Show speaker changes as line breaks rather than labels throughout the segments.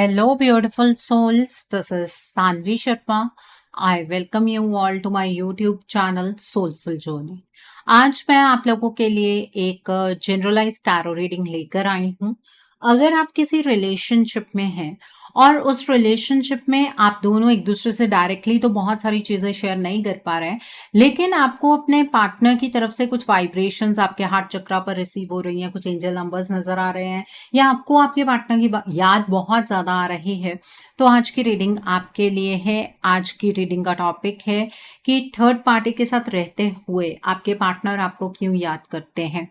Hello, beautiful souls. This is Sanvi Sharma. I welcome you all to my YouTube channel Soulful Journey. आज मैं आप लोगों के लिए एक जनरलाइज टैरो रीडिंग लेकर आई हूँ। अगर आप किसी रिलेशनशिप में हैं और उस रिलेशनशिप में आप दोनों एक दूसरे से डायरेक्टली तो बहुत सारी चीज़ें शेयर नहीं कर पा रहे हैं, लेकिन आपको अपने पार्टनर की तरफ से कुछ वाइब्रेशंस आपके हार्ट चक्रा पर रिसीव हो रही हैं, कुछ एंजल नंबर्स नज़र आ रहे हैं या आपको आपके पार्टनर की याद बहुत ज़्यादा आ रही है, तो आज की रीडिंग आपके लिए है। आज की रीडिंग का टॉपिक है कि थर्ड पार्टी के साथ रहते हुए आपके पार्टनर आपको क्यों याद करते हैं।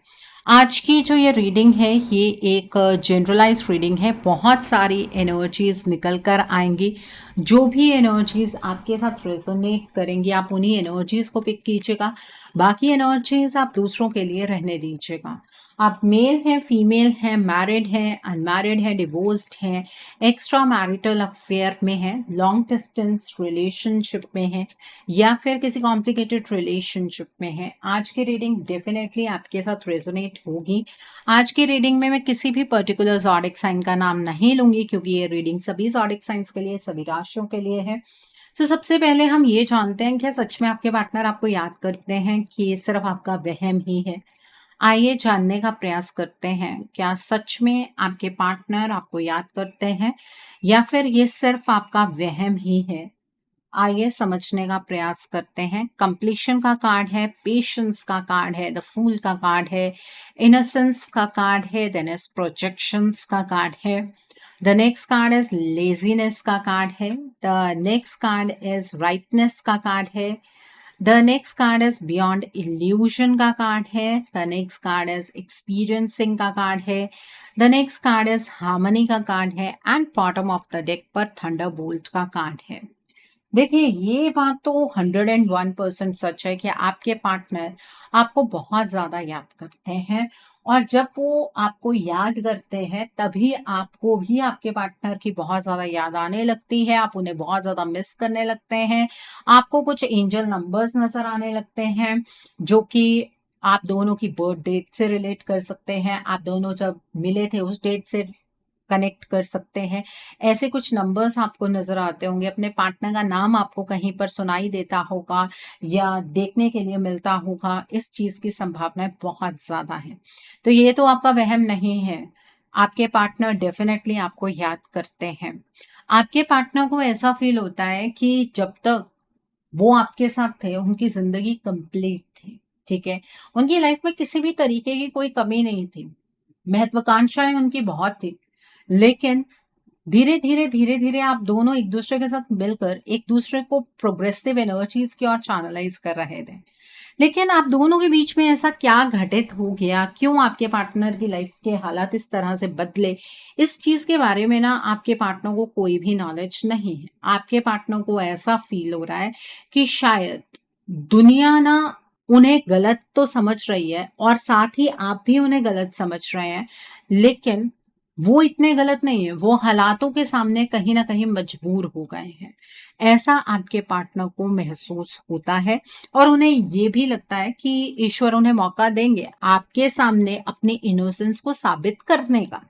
आज की जो ये रीडिंग है ये एक जनरलाइज रीडिंग है। बहुत सारी एनर्जीज निकल कर आएंगी। जो भी एनर्जीज आपके साथ रेजोनेट करेंगी आप उन्हीं एनर्जीज को पिक कीजिएगा, बाकी एनर्जीज आप दूसरों के लिए रहने दीजिएगा। आप मेल हैं, फीमेल हैं, मैरिड हैं, अनमैरिड हैं, डिवोर्स्ड हैं, एक्स्ट्रा मैरिटल अफेयर में हैं, लॉन्ग डिस्टेंस रिलेशनशिप में हैं या फिर किसी कॉम्प्लिकेटेड रिलेशनशिप में हैं, आज की रीडिंग डेफिनेटली आपके साथ रेजोनेट होगी। आज की रीडिंग में मैं किसी भी पर्टिकुलर ज़ोडिक साइन का नाम नहीं लूंगी क्योंकि ये रीडिंग सभी ज़ोडिक साइंस के लिए, सभी राशियों के लिए है। तो सबसे पहले हम ये जानते हैं, क्या सच में आपके पार्टनर आपको याद करते हैं कि ये सिर्फ आपका वहम ही है। आइए जानने का प्रयास करते हैं, क्या सच में आपके पार्टनर आपको याद करते हैं या फिर ये सिर्फ आपका वहम ही है। आइए समझने का प्रयास करते हैं। कंप्लीशन का कार्ड है, पेशेंस का कार्ड है, द फूल का कार्ड है, इनोसेंस का कार्ड है, देन इज प्रोजेक्शंस का कार्ड है। The next card is laziness का कार्ड है। The next card is rightness का कार्ड है। The next card is beyond illusion का कार्ड है। The next card is experiencing का कार्ड है। The next card is harmony का कार्ड है and bottom of the deck पर थंडरबोल्ट का कार्ड है। देखिए, ये बात तो 101% सच है कि आपके पार्टनर आपको बहुत ज़्यादा याद करते हैं और जब वो आपको याद करते हैं तभी आपको भी आपके पार्टनर की बहुत ज़्यादा याद आने लगती है। आप उन्हें बहुत ज़्यादा मिस करने लगते हैं। आपको कुछ एंजल नंबर्स नज़र आने लगते हैं जो कि आप दोनों की बर्थ डेट से रिलेट कर सकते हैं। आप दोनों जब मिले थे उस डेट से कनेक्ट कर सकते हैं। ऐसे कुछ नंबर्स आपको नज़र आते होंगे। अपने पार्टनर का नाम आपको कहीं पर सुनाई देता होगा या देखने के लिए मिलता होगा। इस चीज़ की संभावनाएं बहुत ज़्यादा है। तो ये तो आपका वहम नहीं है। आपके पार्टनर डेफिनेटली आपको याद करते हैं। आपके पार्टनर को ऐसा फील होता है कि जब तक वो आपके साथ थे उनकी ज़िंदगी कंप्लीट थी। ठीक है, उनकी लाइफ में किसी भी तरीके की कोई कमी नहीं थी। महत्वाकांक्षाएं उनकी बहुत थी, लेकिन धीरे धीरे आप दोनों एक दूसरे के साथ मिलकर एक दूसरे को प्रोग्रेसिव एनर्जीज की ओर चैनलाइज कर रहे थे। लेकिन आप दोनों के बीच में ऐसा क्या घटित हो गया, क्यों आपके पार्टनर की लाइफ के हालात इस तरह से बदले, इस चीज के बारे में ना आपके पार्टनर को कोई भी नॉलेज नहीं है। आपके पार्टनर को ऐसा फील हो रहा है कि शायद दुनिया ना उन्हें गलत तो समझ रही है और साथ ही आप भी उन्हें गलत समझ रहे हैं, लेकिन वो इतने गलत नहीं है। वो हालातों के सामने कहीं ना कहीं मजबूर हो गए हैं, ऐसा आपके पार्टनर को महसूस होता है। और उन्हें ये भी लगता है कि ईश्वर उन्हें मौका देंगे आपके सामने अपनी इनोसेंस को साबित करने का।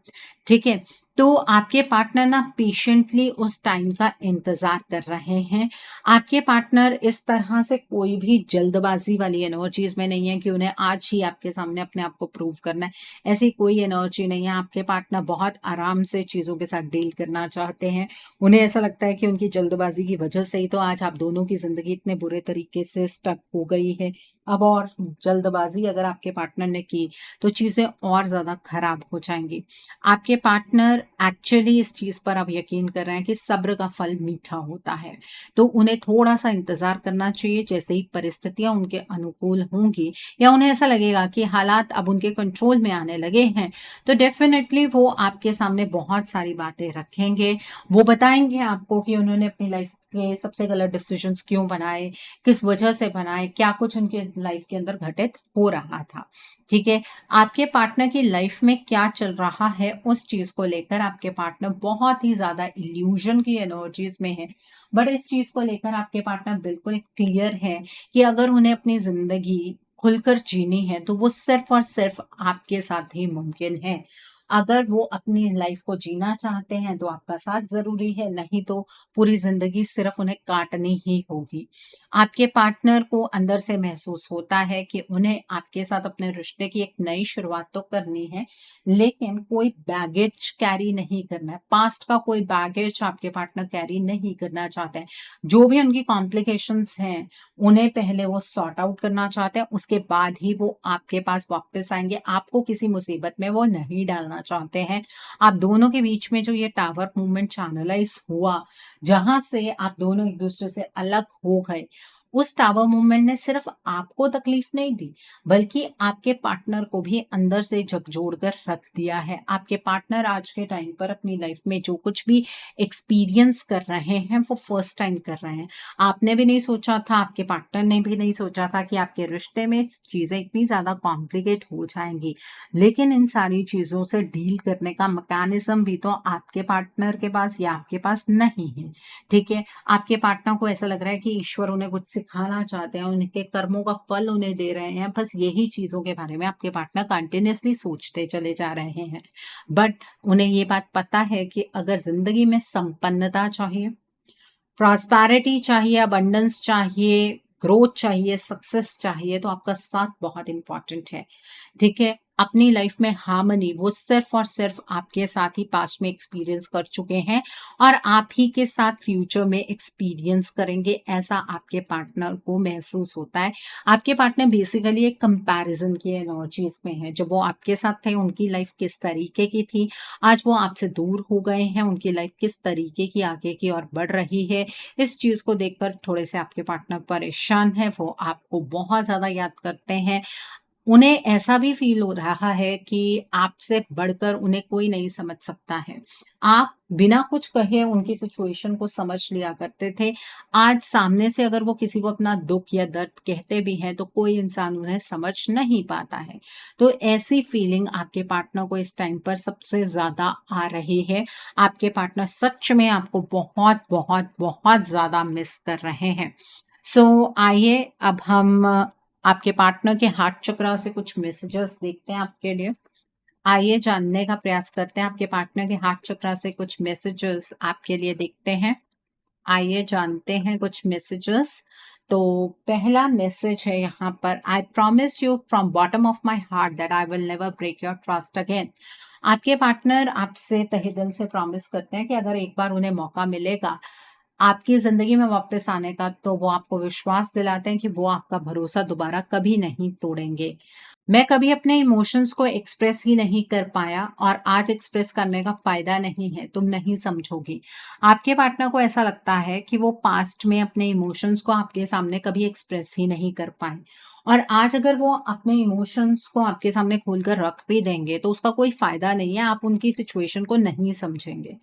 ठीक है, तो आपके पार्टनर ना पेशेंटली उस टाइम का इंतजार कर रहे हैं। आपके पार्टनर इस तरह से कोई भी जल्दबाजी वाली एनर्जीज में नहीं है कि उन्हें आज ही आपके सामने अपने आप को प्रूव करना है। ऐसी कोई एनर्जी नहीं है। आपके पार्टनर बहुत आराम से चीज़ों के साथ डील करना चाहते हैं। उन्हें ऐसा लगता है कि उनकी जल्दबाजी की वजह से ही तो आज आप दोनों की ज़िंदगी इतने बुरे तरीके से स्टक हो गई है। अब और जल्दबाजी अगर आपके पार्टनर ने की तो चीज़ें और ज़्यादा खराब हो जाएंगी। आपके पार्टनर एक्चुअली इस चीज़ पर अब यकीन कर रहे हैं कि सब्र का फल मीठा होता है, तो उन्हें थोड़ा सा इंतज़ार करना चाहिए। जैसे ही परिस्थितियां उनके अनुकूल होंगी या उन्हें ऐसा लगेगा कि हालात अब उनके कंट्रोल में आने लगे हैं, तो डेफिनेटली वो आपके सामने बहुत सारी बातें रखेंगे। वो बताएंगे आपको कि उन्होंने अपनी लाइफ के सबसे गलत डिसीजंस क्यों बनाए, किस वजह से बनाए, क्या कुछ उनके लाइफ के अंदर घटित हो रहा था। ठीक है, आपके पार्टनर की लाइफ में क्या चल रहा है उस चीज को लेकर आपके पार्टनर बहुत ही ज्यादा इल्यूजन की एनर्जीज में है। बट इस चीज को लेकर आपके पार्टनर बिल्कुल क्लियर है कि अगर उन्हें अपनी जिंदगी खुलकर जीनी है तो वो सिर्फ और सिर्फ आपके साथ ही मुमकिन है। अगर वो अपनी लाइफ को जीना चाहते हैं तो आपका साथ ज़रूरी है, नहीं तो पूरी ज़िंदगी सिर्फ़ उन्हें काटनी ही होगी। आपके पार्टनर को अंदर से महसूस होता है कि उन्हें आपके साथ अपने रिश्ते की एक नई शुरुआत तो करनी है, लेकिन कोई बैगेज कैरी नहीं करना है। पास्ट का कोई बैगेज आपके पार्टनर कैरी नहीं करना चाहते हैं। जो भी उनकी कॉम्प्लिकेशंस हैं, उन्हें पहले वो सॉर्ट आउट करना चाहते हैं, उसके बाद ही वो आपके पास वापस आएँगे। आपको किसी मुसीबत में वो नहीं डालना चाहते हैं। आप दोनों के बीच में जो ये टावर मूवमेंट चैनलाइज़ हुआ, जहाँ से आप दोनों एक-दूसरे से अलग हो गए, उस टावर मूवमेंट ने सिर्फ़ आपको तकलीफ़ नहीं दी, बल्कि आपके पार्टनर को भी अंदर से झकझोर कर रख दिया है। आपके पार्टनर आज के टाइम पर अपनी लाइफ़ में जो कुछ भी एक्सपीरियंस कर रहे हैं, वो फर्स्ट टाइम कर रहे हैं। आपने भी नहीं सोचा था, आपके पार्टनर ने भी नहीं सोचा था कि आपके रिश्ते में चीज़ें इतनी ज़्यादा कॉम्प्लिकेट हो जाएँगी। लेकिन इन सारी चीज़ों से डील करने का मैकेनिज़्म भी तो आपके पार्टनर के पास या आपके पास नहीं है, ठीक है? आपके पार्टनर को ऐसा लग रहा है कि ईश्वर उन्हें कुछ सिखाना चाहते हैं, उनके कर्मों का फल उन्हें दे रहे हैं, बस यही चीज़ों के बारे में आपके पार्टनर कंटिन्यूअसली सोचते चले जा रहे हैं। बट उन्हें ये बात पता है कि अगर ज़िंदगी में संपन्नता चाहिए, प्रॉस्पेरिटी चाहिए, अबंडेंस चाहिए, ग्रोथ चाहिए, सक्सेस चाहिए, तो आपका साथ बहुत इम्पोर्टेंट है, ठीक है? अपनी लाइफ में हार्मनी वो सिर्फ़ और सिर्फ़ आपके साथ ही पास्ट में एक्सपीरियंस कर चुके हैं और आप ही के साथ फ्यूचर में एक्सपीरियंस करेंगे, ऐसा आपके पार्टनर को महसूस होता है। आपके पार्टनर बेसिकली एक कंपैरिज़न की एनर्जीज़ में हैं। जब वो आपके साथ थे, उनकी लाइफ किस तरीके की थी, आज वो आपसे दूर हो गए हैं, उनकी लाइफ किस तरीके की आगे की ओर बढ़ रही है, इस चीज़ को देखकर थोड़े से आपके पार्टनर परेशान हैं, वो आपको बहुत ज़्यादा याद करते हैं। उन्हें ऐसा भी फ़ील हो रहा है कि आपसे बढ़कर उन्हें कोई नहीं समझ सकता है। आप बिना कुछ कहे उनकी सिचुएशन को समझ लिया करते थे। आज सामने से अगर वो किसी को अपना दुःख या दर्द कहते भी हैं, तो कोई इंसान उन्हें समझ नहीं पाता है। तो ऐसी फ़ीलिंग आपके पार्टनर को इस टाइम पर सबसे ज़्यादा आ रही है। आपके पार्टनर सच में आपको बहुत, बहुत, बहुत ज़्यादा मिस कर रहे हैं। सो आइए अब हम आपके पार्टनर के हार्ट चक्रा से कुछ मैसेजेस देखते हैं आपके लिए। आइए जानने का प्रयास करते हैं आपके पार्टनर के हार्ट चक्रा से कुछ मैसेजेस आपके लिए देखते हैं। आइए जानते हैं कुछ मैसेजेस। तो पहला मैसेज है यहाँ पर, I promise you from bottom of my heart that I will never break your trust again. आपके पार्टनर आपसे तहे दिल से प्रॉमिस करते हैं कि अगर एक बार उन्हें मौका मिलेगा आपकी ज़िंदगी में वापस आने का, तो वो आपको विश्वास दिलाते हैं कि वो आपका भरोसा दोबारा कभी नहीं तोड़ेंगे। मैं कभी अपने इमोशंस को एक्सप्रेस ही नहीं कर पाया और आज एक्सप्रेस करने का फ़ायदा नहीं है, तुम नहीं समझोगी। आपके पार्टनर को ऐसा लगता है कि वो पास्ट में अपने इमोशंस को आपके सामने कभी एक्सप्रेस ही नहीं कर पाए और आज अगर वो अपने इमोशंस को आपके सामने खोलकर रख भी देंगे, तो उसका कोई फ़ायदा नहीं है, आप उनकी सिचुएशन को नहीं समझेंगे।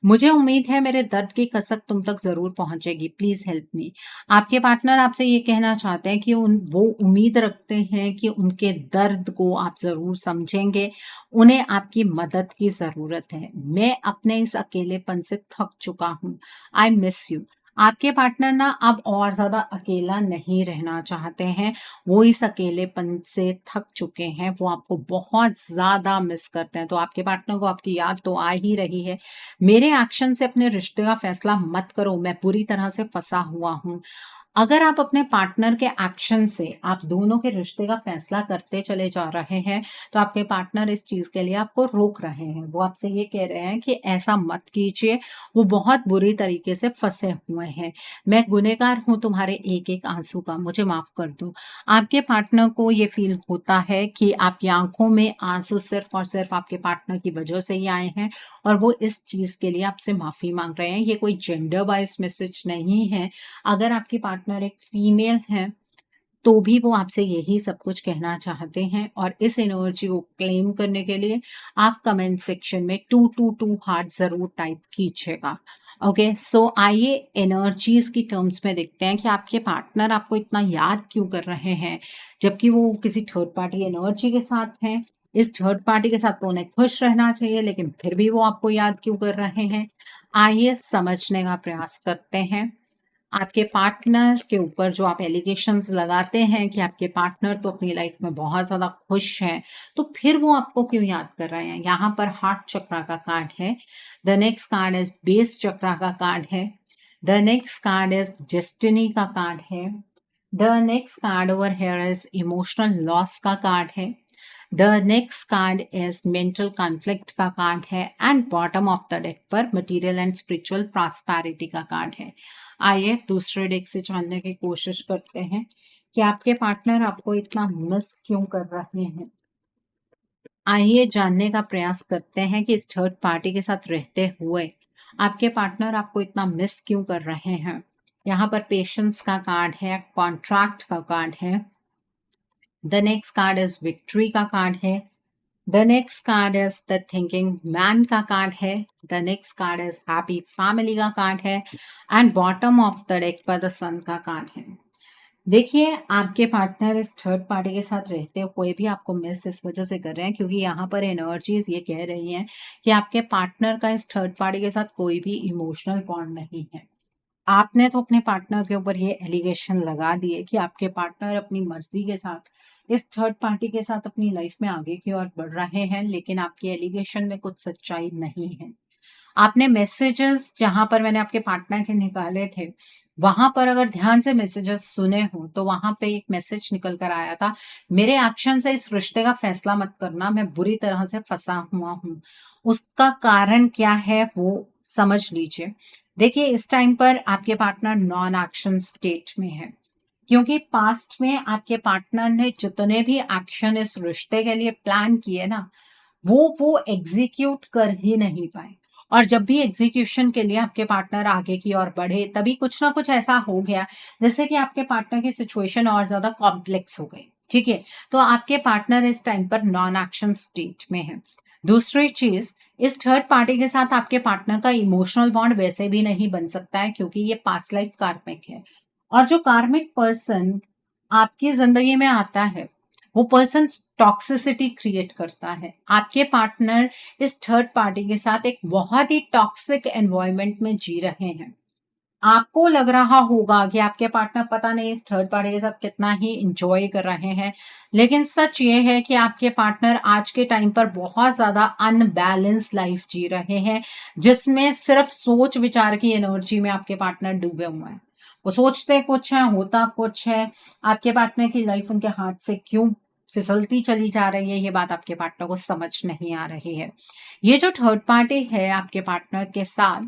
मुझे उम्मीद है मेरे दर्द की कसक तुम तक ज़रूर पहुँचेगी, प्लीज़ हेल्प मी। आपके पार्टनर आपसे ये कहना चाहते हैं कि वो उम्मीद रखते हैं कि उनके दर्द को आप ज़रूर समझेंगे, उन्हें आपकी मदद की ज़रूरत है। मैं अपने इस अकेलेपन से थक चुका हूँ, आई मिस यू। आपके पार्टनर ना अब और ज़्यादा अकेला नहीं रहना चाहते हैं, वो इस अकेलेपन से थक चुके हैं, वो आपको बहुत ज़्यादा मिस करते हैं। तो आपके पार्टनर को आपकी याद तो आ ही रही है। मेरे एक्शन से अपने रिश्ते का फैसला मत करो, मैं पूरी तरह से फँसा हुआ हूँ। अगर आप अपने पार्टनर के एक्शन से आप दोनों के रिश्ते का फैसला करते चले जा रहे हैं, तो आपके पार्टनर इस चीज़ के लिए आपको रोक रहे हैं। वो आपसे ये कह रहे हैं कि ऐसा मत कीजिए, वो बहुत बुरी तरीके से फँसे हुए हैं। मैं गुनहगार हूँ तुम्हारे एक-एक आँसू का, मुझे माफ़ कर दो। आपके पार्टनर को ये फ़ील होता है कि आपकी आँखों में आँसू सिर्फ़ और सिर्फ़ आपके पार्टनर की वजह से ही आए हैं और वो इस चीज़ के लिए आपसे माफ़ी माँग रहे हैं। ये कोई जेंडर वाइज़ मैसेज नहीं है। अगर आपके पार्टनर एक फीमेल हैं, तो भी वो आपसे यही सब कुछ कहना चाहते हैं और इस एनर्जी को क्लेम करने के लिए आप कमेंट सेक्शन में 222 हार्ट ज़रूर टाइप कीजिएगा। ओके, सो आइए एनर्जीज़ की टर्म्स में देखते हैं कि आपके पार्टनर आपको इतना याद क्यों कर रहे हैं, जबकि वो किसी थर्ड पार्टी एनर्जी के साथ हैं। इस थर्ड पार्टी के साथ तो उन्हें खुश रहना चाहिए, लेकिन फिर भी वो आपको याद क्यों कर रहे हैं? आइए समझने का प्रयास करते हैं। आपके पार्टनर के ऊपर जो आप एलिगेशंस लगाते हैं कि आपके पार्टनर तो अपनी लाइफ में बहुत ज़्यादा खुश हैं, तो फिर वो आपको क्यों याद कर रहे हैं? यहाँ पर हार्ट चक्रा का कार्ड है। The next card is base chakra का कार्ड है। The next card is destiny का कार्ड है। The next card over here is emotional loss का कार्ड है। The next card is mental conflict का कार्ड है and bottom of the deck पर material and spiritual prosperity का card है। आइए दूसरे डेक से जानने की कोशिश करते हैं कि आपके पार्टनर आपको इतना मिस क्यों कर रहे हैं। आइए जानने का प्रयास करते हैं कि इस थर्ड पार्टी के साथ रहते हुए आपके पार्टनर आपको इतना मिस क्यों कर रहे हैं। यहाँ पर पेशेंस का कार्ड है, कॉन्ट्रैक्ट का कार्ड है। The next card is victory का कार्ड है। The next card is the thinking man का कार्ड है। The next card is happy family का कार्ड है and bottom of the deck पर द सन का कार्ड है। देखिए, आपके पार्टनर इस थर्ड पार्टी के साथ रहते हुए भी आपको मिस इस वजह से कर रहे हैं क्योंकि यहाँ पर एनर्जीज ये कह रही हैं कि आपके पार्टनर का इस थर्ड पार्टी के साथ कोई भी इमोशनल बॉन्ड नहीं है। आपने तो अपने पार्टनर के ऊपर ये एलिगेशन लगा दिए कि आपके पार्टनर अपनी मर्जी के साथ इस थर्ड पार्टी के साथ अपनी लाइफ में आगे की ओर बढ़ रहे हैं, लेकिन आपके एलिगेशन में कुछ सच्चाई नहीं है। आपने मैसेजेस जहां पर मैंने आपके पार्टनर के निकाले थे, वहां पर अगर ध्यान से मैसेजेस सुने हो तो वहां पे एक मैसेज निकल कर आया था, मेरे एक्शन से इस रिश्ते का फैसला मत करना, मैं बुरी तरह से फंसा हुआ हूं। उसका कारण क्या है वो समझ लीजिए। देखिए, इस टाइम पर आपके पार्टनर नॉन एक्शन स्टेट में है क्योंकि पास्ट में आपके पार्टनर ने जितने भी एक्शन इस रिश्ते के लिए प्लान किए ना, वो एग्जीक्यूट कर ही नहीं पाए। और जब भी एग्जीक्यूशन के लिए आपके पार्टनर आगे की ओर बढ़े, तभी कुछ ना कुछ ऐसा हो गया जिससे कि आपके पार्टनर की सिचुएशन और ज्यादा कॉम्प्लेक्स हो गई। ठीक है, तो आपके पार्टनर इस टाइम पर नॉन एक्शन स्टेट में है। दूसरी चीज, इस थर्ड पार्टी के साथ आपके पार्टनर का इमोशनल बॉन्ड वैसे भी नहीं बन सकता है क्योंकि ये पास्ट लाइफ कार्मिक है। और जो कार्मिक पर्सन आपकी जिंदगी में आता है, वो पर्सन टॉक्सिसिटी क्रिएट करता है। आपके पार्टनर इस थर्ड पार्टी के साथ एक बहुत ही टॉक्सिक एनवायरनमेंट में जी रहे हैं। आपको लग रहा होगा कि आपके पार्टनर पता नहीं इस थर्ड पार्टी के साथ कितना ही इंजॉय कर रहे हैं, लेकिन सच ये है कि आपके पार्टनर आज के टाइम पर बहुत ज्यादा अनबैलेंस लाइफ जी रहे हैं, जिसमें सिर्फ सोच विचार की एनर्जी में आपके पार्टनर डूबे हुए हैं। वो सोचते कुछ है, होता कुछ है। आपके पार्टनर की लाइफ उनके हाथ से क्यों फिसलती चली जा रही है, ये बात आपके पार्टनर को समझ नहीं आ रही है। ये जो थर्ड पार्टी है आपके पार्टनर के साथ,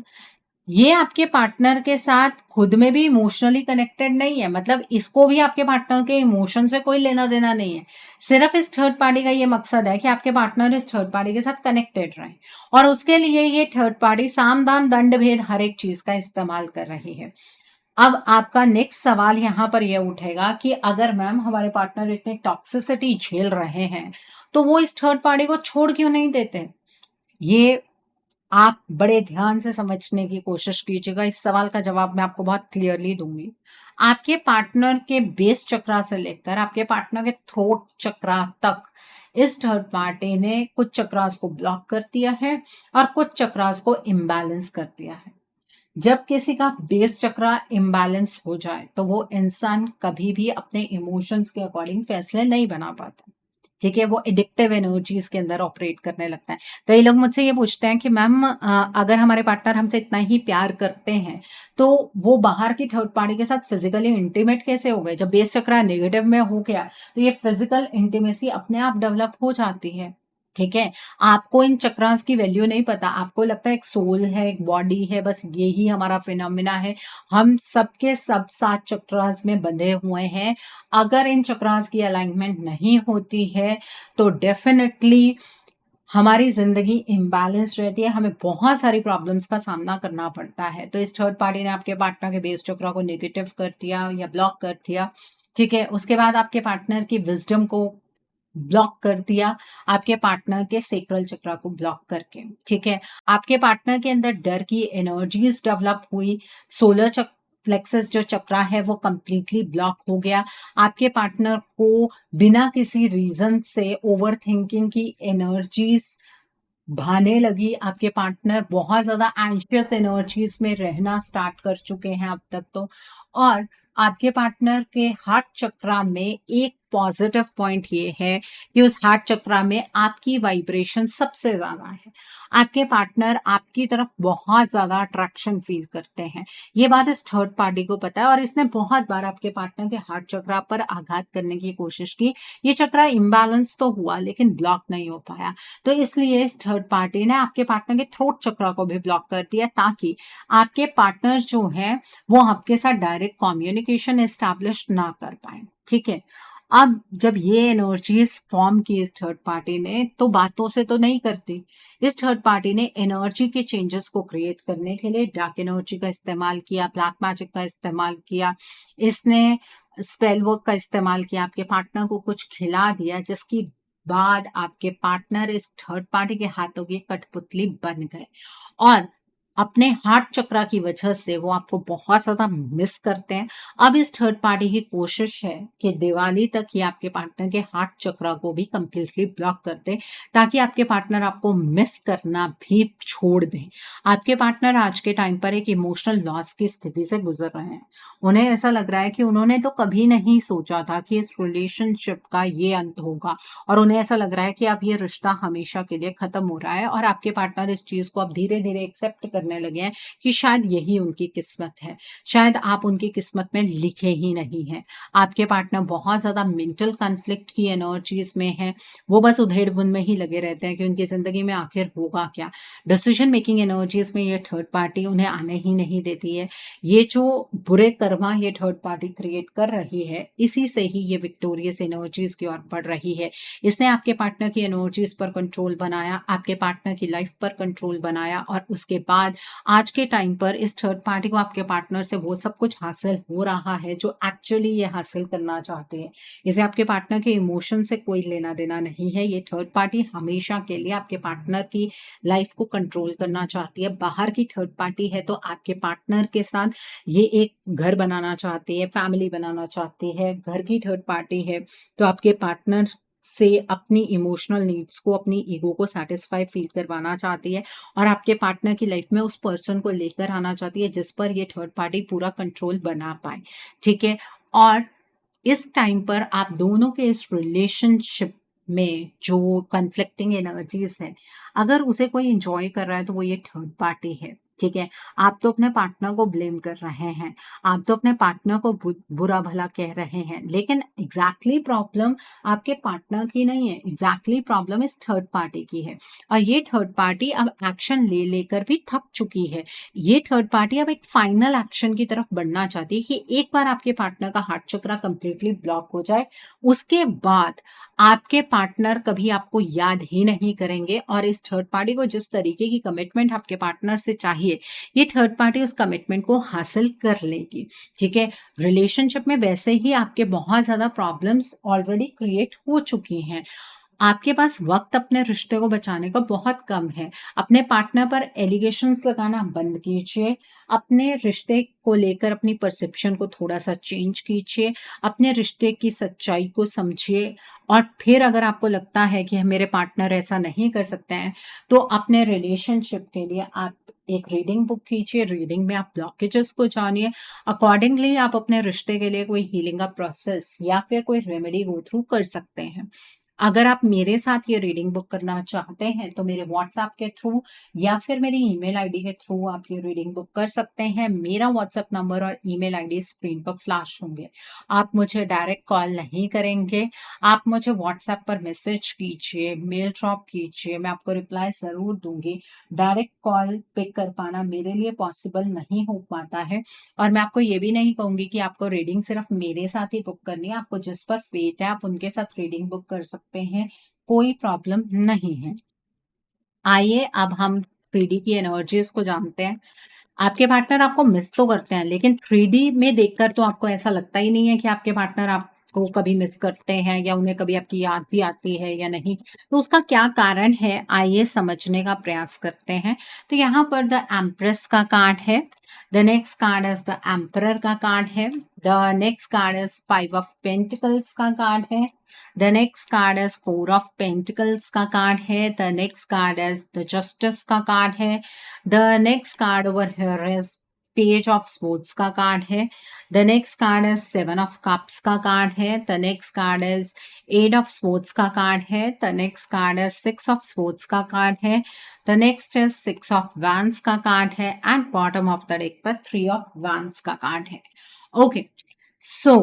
ये आपके पार्टनर के साथ खुद में भी इमोशनली कनेक्टेड नहीं है। मतलब इसको भी आपके पार्टनर के इमोशन से कोई लेना देना नहीं है। सिर्फ इस थर्ड पार्टी का ये मकसद है कि आपके पार्टनर इस थर्ड पार्टी के साथ कनेक्टेड रहे, और उसके लिए ये थर्ड पार्टी साम दाम दंड भेद हर एक चीज का इस्तेमाल कर रही है। अब आपका नेक्स्ट सवाल यहाँ पर यह उठेगा कि अगर मैम हमारे पार्टनर इतने टॉक्सिसिटी झेल रहे हैं, तो वो इस थर्ड पार्टी को छोड़ क्यों नहीं देते? ये आप बड़े ध्यान से समझने की कोशिश कीजिएगा। इस सवाल का जवाब मैं आपको बहुत क्लियरली दूंगी। आपके पार्टनर के बेस चक्रा से लेकर आपके पार्टनर के थ्रोट चक्रा तक इस थर्ड पार्टी ने कुछ चक्रास को ब्लॉक कर दिया है और कुछ चक्रास को इम्बैलेंस कर दिया है। जब किसी का बेस चक्रा इम्बैलेंस हो जाए तो वो इंसान कभी भी अपने इमोशंस के अकॉर्डिंग फैसले नहीं बना पाता। ठीक है, वो एडिक्टिव एनर्जीज के अंदर ऑपरेट करने लगता है। कई लोग मुझसे ये पूछते हैं कि मैम अगर हमारे पार्टनर हमसे इतना ही प्यार करते हैं तो वो बाहर की थर्ड पार्टी के साथ फिजिकली इंटीमेट कैसे हो गए? जब बेस चक्रा नेगेटिव में हो गया तो ये फिजिकल इंटीमेसी अपने आप डेवलप हो जाती है। ठीक है, आपको इन चक्रास की वैल्यू नहीं पता। आपको लगता है एक सोल है, एक बॉडी है, बस यही हमारा फिनोमिना है। हम सबके सब 7 चक्रास में बंधे हुए हैं। अगर इन चक्रास की अलाइनमेंट नहीं होती है तो डेफिनेटली हमारी जिंदगी इम्बैलेंस रहती है, हमें बहुत सारी प्रॉब्लम्स का सामना करना पड़ता है। तो इस थर्ड पार्टी ने आपके पार्टनर के बेस चक्रा को नेगेटिव कर दिया या ब्लॉक कर दिया। ठीक है, उसके बाद आपके पार्टनर की विजडम को ब्लॉक कर दिया, आपके पार्टनर के सेक्रल चक्रा को ब्लॉक करके। ठीक है, आपके पार्टनर के अंदर डर की एनर्जीज डेवलप हुई। सोलर प्लेक्सस जो चक्रा है वो कंप्लीटली ब्लॉक हो गया। आपके पार्टनर को बिना किसी रीजन से ओवर थिंकिंग की एनर्जीज भाने लगी, आपके पार्टनर बहुत ज़्यादा एंग्ज़ियस एनर्जीज़ में रहना स्टार्ट कर चुके हैं अब तक तो। और आपके पार्टनर के हार्ट चक्रा में एक पॉज़िटिव पॉइंट ये है कि उस हार्ट चक्रा में आपकी वाइब्रेशन सबसे ज़्यादा है। आपके पार्टनर आपकी तरफ बहुत ज़्यादा अट्रैक्शन फ़ील करते हैं। ये बात इस थर्ड पार्टी को पता है और इसने बहुत बार आपके पार्टनर के हार्ट चक्रा पर आघात करने की कोशिश की। ये चक्रा इम्बैलेंस तो हुआ लेकिन ब्लॉक नहीं हो पाया। तो इसलिए इस थर्ड पार्टी ने आपके पार्टनर के थ्रोट चक्रा को भी ब्लॉक कर दिया ताकि आपके पार्टनर जो हैं वो आपके साथ डायरेक्ट कम्युनिकेशन एस्टैब्लिश ना कर पाए। ठीक है। अब जब ये एनर्जीज फॉर्म की इस थर्ड पार्टी ने तो बातों से तो नहीं करती। इस थर्ड पार्टी ने एनर्जी के चेंजेस को क्रिएट करने के लिए डार्क एनर्जी का इस्तेमाल किया, ब्लैक मैजिक का इस्तेमाल किया, इसने स्पेल वर्क का इस्तेमाल किया, आपके पार्टनर को कुछ खिला दिया जिसकी बाद आपके पार्टनर इस थर्ड पार्टी के हाथों की कठपुतली बन गए और अपने हार्ट चक्रा की वजह से वो आपको बहुत ज़्यादा मिस करते हैं। अब इस थर्ड पार्टी की कोशिश है कि दिवाली तक ये आपके पार्टनर के हार्ट चक्रा को भी कंप्लीटली ब्लॉक कर दें ताकि आपके पार्टनर आपको मिस करना भी छोड़ दें। आपके पार्टनर आज के टाइम पर एक इमोशनल लॉस की स्थिति से गुजर रहे हैं। उन्हें ऐसा लग रहा है कि उन्होंने तो कभी नहीं सोचा था कि इस रिलेशनशिप का ये अंत होगा और उन्हें ऐसा लग रहा है कि अब ये रिश्ता हमेशा के लिए खत्म हो रहा है और आपके पार्टनर इस चीज को अब धीरे धीरे एक्सेप्ट करने लगे हैं कि शायद यही उनकी किस्मत है, शायद आप उनकी किस्मत में लिखे ही नहीं हैं। आपके पार्टनर बहुत ज्यादा मेंटल कॉन्फ्लिक्ट की एनर्जीज में है। वो बस उधेड़ बुन में ही लगे रहते हैं कि उनकी जिंदगी में आखिर होगा क्या। डिसीजन मेकिंग एनर्जीज में ये थर्ड पार्टी उन्हें आने ही नहीं देती है। ये जो बुरे कर्मा ये थर्ड पार्टी क्रिएट कर रही है, इसी से ही ये विक्टोरियस एनर्जीज की ओर बढ़ रही है। इसने आपके पार्टनर की एनर्जीज पर कंट्रोल बनाया, आपके पार्टनर की लाइफ पर कंट्रोल बनाया और उसके बाद आज के टाइम पर इस थर्ड पार्टी को आपके पार्टनर से वो सब कुछ हासिल हो रहा है जो एक्चुअली ये हासिल करना चाहते हैं। इसे आपके पार्टनर के इमोशन से कोई लेना देना नहीं है। ये थर्ड पार्टी हमेशा के लिए आपके पार्टनर की लाइफ को कंट्रोल करना चाहती है। बाहर की थर्ड पार्टी है तो आपके पार्टनर के साथ ये एक घर बनाना चाहती है, फैमिली बनाना चाहती है। घर की थर्ड पार्टी है तो आपके पार्टनर से अपनी इमोशनल नीड्स को, अपनी ईगो को सैटिस्फाई फील करवाना चाहती है और आपके पार्टनर की लाइफ में उस पर्सन को लेकर आना चाहती है जिस पर ये थर्ड पार्टी पूरा कंट्रोल बना पाए। ठीक है। और इस टाइम पर आप दोनों के इस रिलेशनशिप में जो कन्फ्लिक्टिंग एनर्जीज है, अगर उसे कोई एंजॉय कर रहा है तो वो ये थर्ड पार्टी है। ठीक है। आप तो अपने पार्टनर को ब्लेम कर रहे हैं, आप तो अपने पार्टनर को बुरा भला कह रहे हैं, लेकिन एग्जैक्टली प्रॉब्लम आपके पार्टनर की नहीं है, एग्जैक्टली प्रॉब्लम इस थर्ड पार्टी की है। और ये थर्ड पार्टी अब एक्शन ले लेकर भी थक चुकी है। ये थर्ड पार्टी अब एक फाइनल एक्शन की तरफ बढ़ना चाहती है कि एक बार आपके पार्टनर का हार्ट चक्रा कंप्लीटली ब्लॉक हो जाए, उसके बाद आपके पार्टनर कभी आपको याद ही नहीं करेंगे और इस थर्ड पार्टी को जिस तरीके की कमिटमेंट आपके पार्टनर से चाहिए, ये थर्ड पार्टी उस कमिटमेंट को हासिल कर लेगी। ठीक है। रिलेशनशिप में वैसे ही आपके बहुत ज्यादा प्रॉब्लम्स ऑलरेडी क्रिएट हो चुकी हैं। आपके पास वक्त अपने रिश्ते को बचाने का बहुत कम है। अपने पार्टनर पर एलिगेशंस लगाना बंद कीजिए। अपने रिश्ते को लेकर अपनी परसेप्शन को थोड़ा सा चेंज कीजिए। अपने रिश्ते की सच्चाई को समझिए और फिर अगर आपको लगता है कि मेरे पार्टनर ऐसा नहीं कर सकते हैं तो अपने रिलेशनशिप के लिए आप एक रीडिंग बुक कीजिए। रीडिंग में आप ब्लॉकेजेस को जानिए, अकॉर्डिंगली आप अपने रिश्ते के लिए कोई हीलिंग का प्रोसेस या फिर कोई रेमेडी गो थ्रू कर सकते हैं। अगर आप मेरे साथ ये रीडिंग बुक करना चाहते हैं तो मेरे व्हाट्सएप के थ्रू या फिर मेरी ईमेल आईडी के थ्रू आप ये रीडिंग बुक कर सकते हैं। मेरा व्हाट्सएप नंबर और ईमेल आईडी स्क्रीन पर फ्लैश होंगे। आप मुझे डायरेक्ट कॉल नहीं करेंगे, आप मुझे व्हाट्सएप पर मैसेज कीजिए, मेल ड्रॉप कीजिए, मैं आपको रिप्लाई जरूर दूंगी। डायरेक्ट कॉल पिक कर पाना मेरे लिए पॉसिबल नहीं हो पाता है और मैं आपको ये भी नहीं कहूंगी कि आपको रीडिंग सिर्फ मेरे साथ ही बुक करनी है। आपको जिस पर फेथ है आप उनके साथ रीडिंग बुक कर सकते हैं, कोई प्रॉब्लम नहीं है। आइए अब हम 3D की एनर्जीज को जानते हैं। आपके पार्टनर आपको मिस तो करते हैं लेकिन 3D में देखकर तो आपको ऐसा लगता ही नहीं है कि आपके पार्टनर आपको आपको कभी मिस करते हैं या उन्हें कभी आपकी याद भी आती है या नहीं, तो उसका क्या कारण है, आइए समझने का प्रयास करते हैं। तो यहाँ पर द एम्प्रेस का कार्ड है, the next card is the emperor का कार्ड है, the next card is 5 of pentacles का कार्ड है, the next card is 4 of pentacles का कार्ड है, the next card is the justice का कार्ड है, the next card over here is page of sports का card है, the next card is 7 of cups का card है, the next card is 8 of sports का card है, the next card is 6 of sports का card है, the next is 6 of vents का card है and bottom of the deck पर 3 of vents का कार्ड है। ओके, सो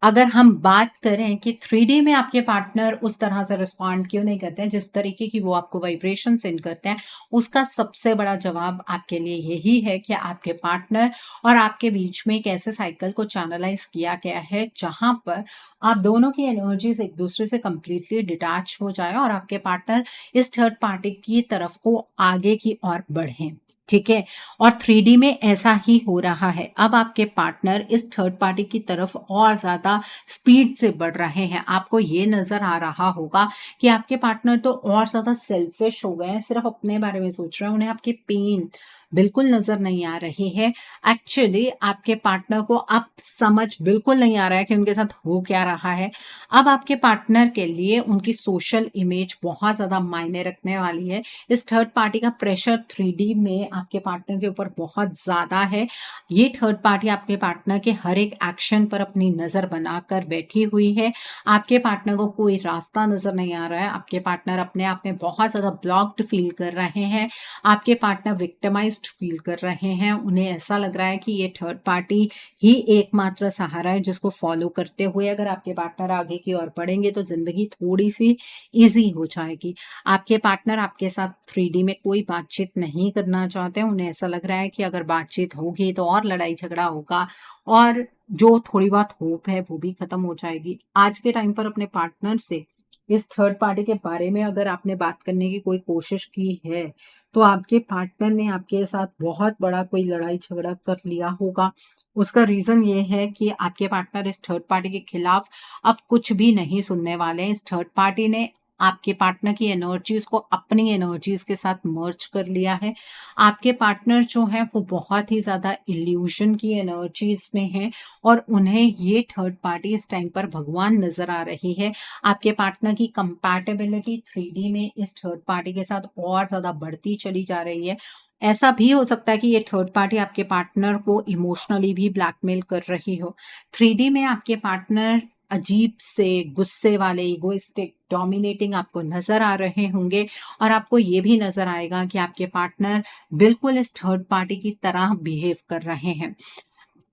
अगर हम बात करें कि 3D में आपके पार्टनर उस तरह से रिस्पॉन्ड क्यों नहीं करते हैं, जिस तरीके की वो आपको वाइब्रेशन सेंड करते हैं, उसका सबसे बड़ा जवाब आपके लिए यही है कि आपके पार्टनर और आपके बीच में एक ऐसे साइकिल को चैनलाइज किया गया है जहां पर आप दोनों की एनर्जीज एक दूसरे से कंप्लीटली डिटैच हो जाए और आपके पार्टनर इस थर्ड पार्टी की तरफ को आगे की ओर बढ़े। ठीक है, और 3D में ऐसा ही हो रहा है। अब आपके पार्टनर इस थर्ड पार्टी की तरफ और ज्यादा स्पीड से बढ़ रहे हैं। आपको ये नजर आ रहा होगा कि आपके पार्टनर तो और ज्यादा सेल्फिश हो गए हैं, सिर्फ अपने बारे में सोच रहे हैं, उन्हें आपकी पेन बिल्कुल नजर नहीं आ रही है। एक्चुअली आपके पार्टनर को अब समझ बिल्कुल नहीं आ रहा है कि उनके साथ हो क्या रहा है। अब आपके पार्टनर के लिए उनकी सोशल इमेज बहुत ज्यादा मायने रखने वाली है। इस थर्ड पार्टी का प्रेशर 3D में आपके पार्टनर के ऊपर बहुत ज्यादा है। ये थर्ड पार्टी आपके पार्टनर के हर एक एक्शन पर अपनी नजर बनाकर बैठी हुई है। आपके पार्टनर को कोई रास्ता नजर नहीं आ रहा है। आपके पार्टनर अपने आप में बहुत ज्यादा ब्लॉक्ड फील कर रहे हैं। आपके पार्टनर विक्टिमाइज्ड फील कर रहे हैं। उन्हें ऐसा लग रहा है कि ये थर्ड पार्टी ही एकमात्र सहारा है जिसको फॉलो करते हुए अगर आपके पार्टनर आगे की ओर बढ़ेंगे तो जिंदगी थोड़ी सी इजी हो जाएगी। आपके पार्टनर आपके साथ 3D में कोई बातचीत नहीं करना चाहते। उन्हें ऐसा लग रहा है कि अगर बातचीत होगी तो और लड़ाई झगड़ा होगा और जो थोड़ी बहुत होप है वो भी खत्म हो जाएगी। आज के टाइम पर अपने पार्टनर से इस थर्ड पार्टी के बारे में अगर आपने बात करने की कोई कोशिश की है तो आपके पार्टनर ने आपके साथ बहुत बड़ा कोई लड़ाई झगड़ा कर लिया होगा। उसका रीजन ये है कि आपके पार्टनर इस थर्ड पार्टी के खिलाफ अब कुछ भी नहीं सुनने वाले हैं। इस थर्ड पार्टी ने आपके पार्टनर की एनर्जीज को अपनी एनर्जीज के साथ मर्ज कर लिया है। आपके पार्टनर जो है वो बहुत ही ज्यादा इल्यूशन की एनर्जीज में है और उन्हें ये थर्ड पार्टी इस टाइम पर भगवान नजर आ रही है। आपके पार्टनर की कंपैटिबिलिटी 3D में इस थर्ड पार्टी के साथ और ज्यादा बढ़ती चली जा रही है। ऐसा भी हो सकता है कि ये थर्ड पार्टी आपके पार्टनर को इमोशनली भी ब्लैकमेल कर रही हो। 3D में आपके पार्टनर अजीब से गुस्से वाले, इगोइस्टिक, डोमिनेटिंग आपको नजर आ रहे होंगे और आपको ये भी नजर आएगा कि आपके पार्टनर बिल्कुल इस थर्ड पार्टी की तरह बिहेव कर रहे हैं।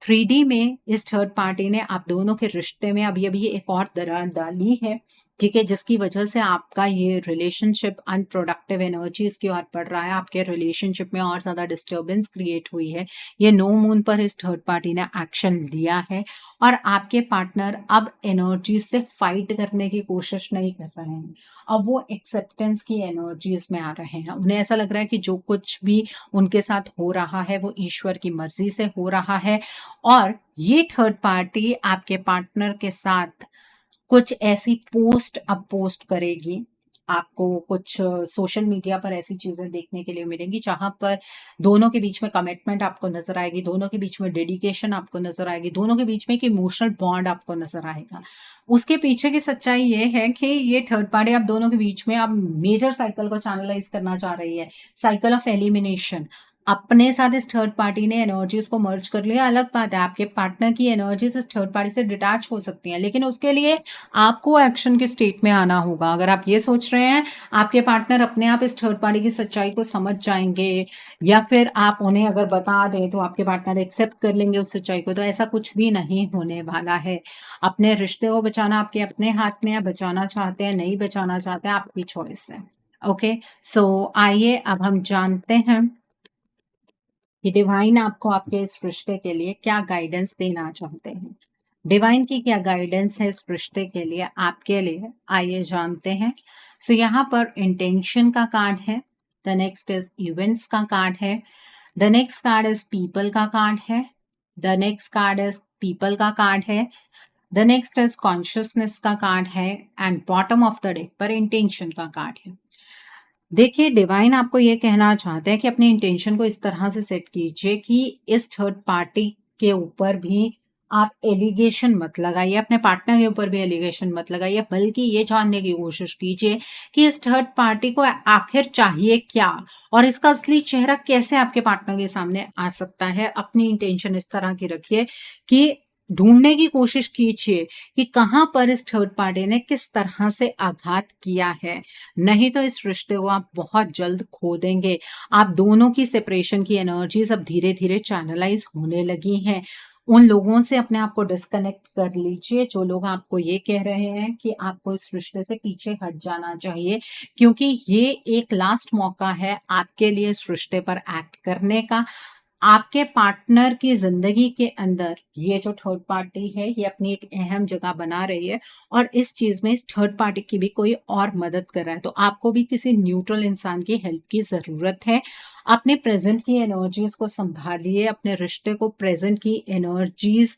3D में इस थर्ड पार्टी ने आप दोनों के रिश्ते में अभी अभी एक और दरार डाली है। ठीक है, जिसकी वजह से आपका ये रिलेशनशिप अनप्रोडक्टिव एनर्जीज की ओर बढ़ रहा है। आपके रिलेशनशिप में और ज्यादा डिस्टर्बेंस क्रिएट हुई है। ये नो मून पर इस थर्ड पार्टी ने एक्शन लिया है और आपके पार्टनर अब एनर्जीज से फाइट करने की कोशिश नहीं कर रहे हैं। अब वो एक्सेप्टेंस की एनर्जीज में आ रहे हैं। उन्हें ऐसा लग रहा है कि जो कुछ भी उनके साथ हो रहा है वो ईश्वर की मर्जी से हो रहा है और ये थर्ड पार्टी आपके पार्टनर के साथ कुछ ऐसी पोस्ट अब पोस्ट करेगी। आपको कुछ सोशल मीडिया पर ऐसी चीजें देखने के लिए मिलेंगी जहां पर दोनों के बीच में कमिटमेंट आपको नजर आएगी, दोनों के बीच में डेडिकेशन आपको नजर आएगी, दोनों के बीच में एक इमोशनल बॉन्ड आपको नजर आएगा। उसके पीछे की सच्चाई ये है कि ये थर्ड पार्टी आप दोनों के बीच में अब मेजर साइकिल को चैनलाइज करना चाह रही है, साइकिल ऑफ एलिमिनेशन। अपने साथ इस थर्ड पार्टी ने एनर्जीज को मर्ज कर लिया। अलग बात है आपके पार्टनर की एनर्जीज इस थर्ड पार्टी से डिटैच हो सकती हैं, लेकिन उसके लिए आपको एक्शन के स्टेट में आना होगा। अगर आप ये सोच रहे हैं आपके पार्टनर अपने आप इस थर्ड पार्टी की सच्चाई को समझ जाएंगे या फिर आप उन्हें अगर बता दें तो आपके पार्टनर एक्सेप्ट कर लेंगे उस सच्चाई को, तो ऐसा कुछ भी नहीं होने वाला है। अपने रिश्ते को बचाना आपके अपने हाथ में है। बचाना चाहते हैं, नहीं बचाना चाहते हैं, आपकी चॉइस है। ओके, सो आइए अब हम जानते हैं कि डिवाइन आपको आपके इस रिश्ते के लिए क्या गाइडेंस देना चाहते हैं। डिवाइन की क्या गाइडेंस है इस रिश्ते के लिए आपके लिए, आइए जानते हैं। सो यहाँ पर इंटेंशन का कार्ड है, द नेक्स्ट इज इवेंट्स का कार्ड है, the next card is people का कार्ड है, the next card is people का कार्ड है, द नेक्स्ट इज कॉन्शियसनेस का कार्ड है and bottom of the deck पर इंटेंशन का कार्ड है। देखिए, डिवाइन आपको ये कहना चाहते हैं कि अपने इंटेंशन को इस तरह से सेट कीजिए कि इस थर्ड पार्टी के ऊपर भी आप एलिगेशन मत लगाइए, अपने पार्टनर के ऊपर भी एलिगेशन मत लगाइए, बल्कि ये जानने की कोशिश कीजिए कि इस थर्ड पार्टी को आखिर चाहिए क्या और इसका असली चेहरा कैसे आपके पार्टनर के सामने आ सकता है। अपनी इंटेंशन इस तरह की रखिए कि ढूंढने की कोशिश कीजिए कि कहाँ पर इस थर्ड पार्टी ने किस तरह से आघात किया है। नहीं तो इस रिश्ते को आप बहुत जल्द खो देंगे। आप दोनों की सेपरेशन की एनर्जीज अब धीरे धीरे चैनलाइज होने लगी हैं। उन लोगों से अपने आप को डिस्कनेक्ट कर लीजिए जो लोग आपको ये कह रहे हैं कि आपको इस रिश्ते से पीछे हट जाना चाहिए, क्योंकि ये एक लास्ट मौका है आपके लिए इस रिश्ते पर एक्ट करने का। आपके पार्टनर की ज़िंदगी के अंदर ये जो थर्ड पार्टी है, ये अपनी एक अहम जगह बना रही है और इस चीज़ में इस थर्ड पार्टी की भी कोई और मदद कर रहा है। तो आपको भी किसी न्यूट्रल इंसान की हेल्प की ज़रूरत है। अपने प्रेज़ेंट की एनर्जीज़ को सँभालिए, अपने रिश्ते को प्रेज़ेंट की एनर्जीज़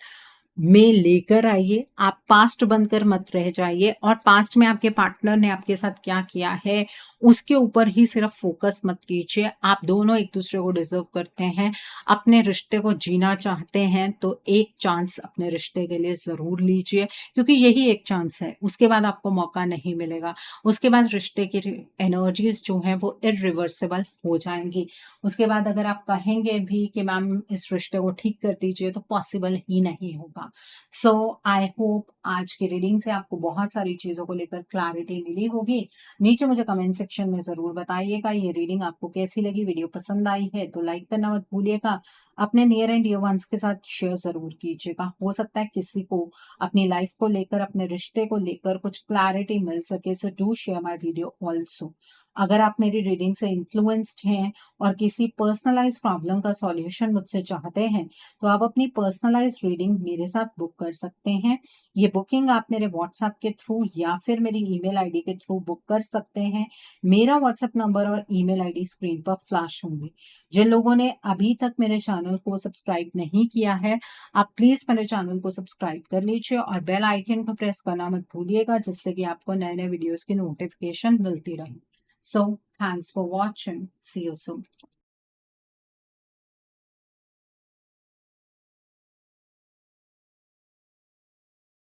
में लेकर आइए। आप पास्ट बनकर मत रह जाइए और पास्ट में आपके पार्टनर ने आपके साथ क्या किया है, उसके ऊपर ही सिर्फ फोकस मत कीजिए। आप दोनों एक-दूसरे को डिज़र्व करते हैं, अपने रिश्ते को जीना चाहते हैं, तो एक चांस अपने रिश्ते के लिए ज़रूर लीजिए, क्योंकि यही एक चांस है, उसके बाद आपको मौका नहीं मिलेगा। उसके बाद रिश्ते की एनर्जीज़ जो हैं वो इर्रिवर्सिबल हो जाएँगी। उसके बाद अगर आप कहेंगे भी कि मैम इस रिश्ते को ठीक कर दीजिए, तो पॉसिबल ही नहीं होगा। सो आई होप आज की रीडिंग से आपको बहुत सारी चीज़ों को लेकर क्लैरिटी मिली होगी। नीचे मुझे कमेंट सेक्शन में ज़रूर बताइएगा ये रीडिंग आपको कैसी लगी। वीडियो पसंद आई है तो लाइक करना मत भूलिएगा। अपने नियर एंड डियर वंस के साथ शेयर ज़रूर कीजिएगा। हो सकता है किसी को अपनी लाइफ को लेकर, अपने रिश्ते को लेकर कुछ क्लैरिटी मिल सके। So do share my video also. अगर आप मेरी रीडिंग से इन्फ्लुएंस्ड हैं और किसी पर्सनलाइज्ड प्रॉब्लम का सॉल्यूशन मुझसे चाहते हैं, तो आप अपनी पर्सनलाइज्ड रीडिंग मेरे साथ बुक कर सकते हैं। ये बुकिंग आप मेरे व्हाट्सएप के थ्रू या फिर मेरी ईमेल आईडी के थ्रू बुक कर सकते हैं। मेरा व्हाट्सएप नंबर और ईमेल आईडी स्क्रीन पर फ्लैश होंगे। जिन लोगों ने अभी तक मेरे चैनल को सब्सक्राइब नहीं किया है, आप प्लीज मेरे चैनल को सब्सक्राइब कर लीजिए और बेल आइकन को प्रेस करना मत भूलिएगा, जिससे कि आपको नए नए वीडियोस की नोटिफिकेशन मिलती रहे। So thanks for watching, see you soon.